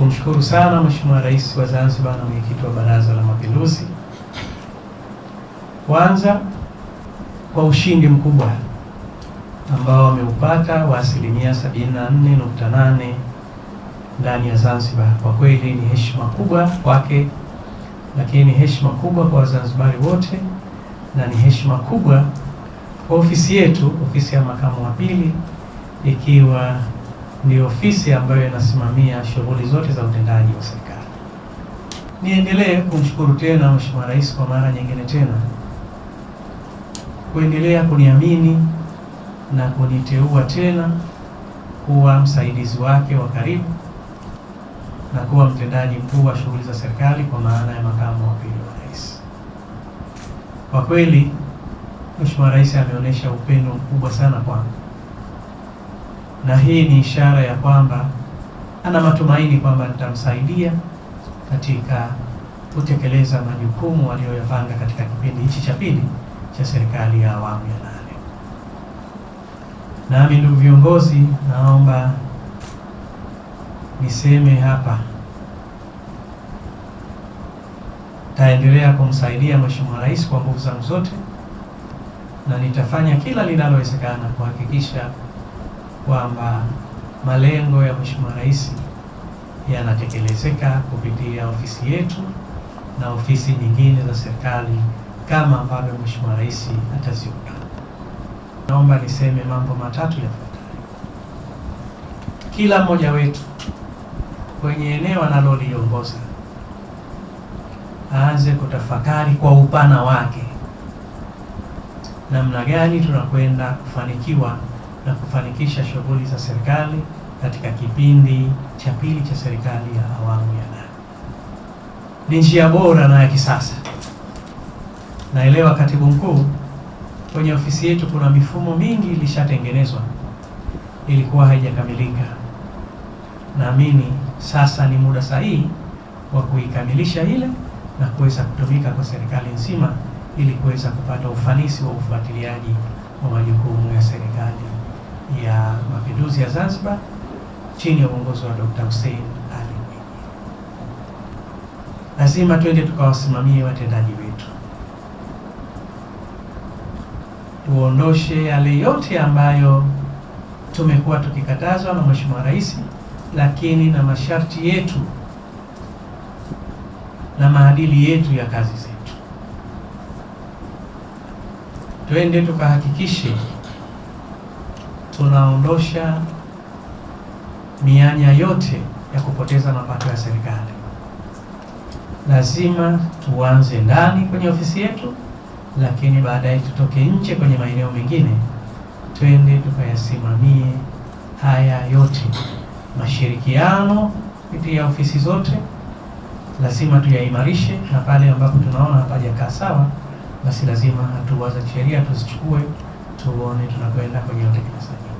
kumshukuru sana Mheshimiwa Rais wa Zanzibar na mwenyekiti wa Baraza la Mapinduzi, kwanza kwa ushindi mkubwa ambao wameupata wa asilimia 74.8 ndani ya Zanzibar. Kwa kweli ni heshima kubwa kwake, lakini ni heshima kubwa kwa Wazanzibari wote, na ni heshima kubwa kwa ofisi yetu, ofisi ya makamu wa pili, ikiwa ni ofisi ambayo inasimamia shughuli zote za utendaji wa serikali. Niendelee kumshukuru tena Mheshimiwa Rais kwa mara nyingine tena kuendelea kuniamini na kuniteua tena kuwa msaidizi wake wa karibu na kuwa mtendaji mkuu wa shughuli za serikali kwa maana ya makamu wa pili wa rais. Kwa kweli Mheshimiwa Rais ameonyesha upendo mkubwa sana kwangu, na hii ni ishara ya kwamba ana matumaini kwamba nitamsaidia katika kutekeleza majukumu aliyoyapanga katika kipindi hichi cha pili cha serikali ya awamu ya 8. Nami ndugu viongozi, naomba niseme hapa, taendelea kumsaidia Mheshimiwa Rais kwa nguvu zangu zote, na nitafanya kila linalowezekana kuhakikisha kwamba malengo ya Mheshimiwa Rais yanatekelezeka kupitia ofisi yetu na ofisi nyingine za serikali kama ambavyo Mheshimiwa Rais ataziona. Naomba niseme mambo matatu yafuatayo. Kila mmoja wetu kwenye eneo analoliongoza aanze kutafakari kwa upana wake namna gani tunakwenda kufanikiwa na kufanikisha shughuli za serikali katika kipindi cha pili cha serikali ya awamu ya 8. Ni njia bora na ya kisasa. Naelewa Katibu Mkuu, kwenye ofisi yetu kuna mifumo mingi ilishatengenezwa, ilikuwa haijakamilika. Naamini sasa ni muda sahihi wa kuikamilisha ile na kuweza kutumika kwa serikali nzima ili kuweza kupata ufanisi wa ufuatiliaji wa majukumu ya serikali ya Mapinduzi ya Zanzibar chini ya uongozi wa Dr. Hussein Ali Mwinyi. Lazima twende tukawasimamie watendaji wetu, tuondoshe yale yote ambayo tumekuwa tukikatazwa na Mheshimiwa Rais, lakini na masharti yetu na maadili yetu ya kazi zetu. Twende tukahakikishe tunaondosha mianya yote ya kupoteza mapato ya serikali. Lazima tuanze ndani kwenye ofisi yetu, lakini baadaye tutoke nje kwenye maeneo mengine, twende tukayasimamie haya yote. Mashirikiano kupitia ofisi zote lazima tuyaimarishe, na pale ambapo tunaona hapajakaa sawa, basi lazima hatua za kisheria tuzichukue, tuone tunakwenda kwenye utekelezaji.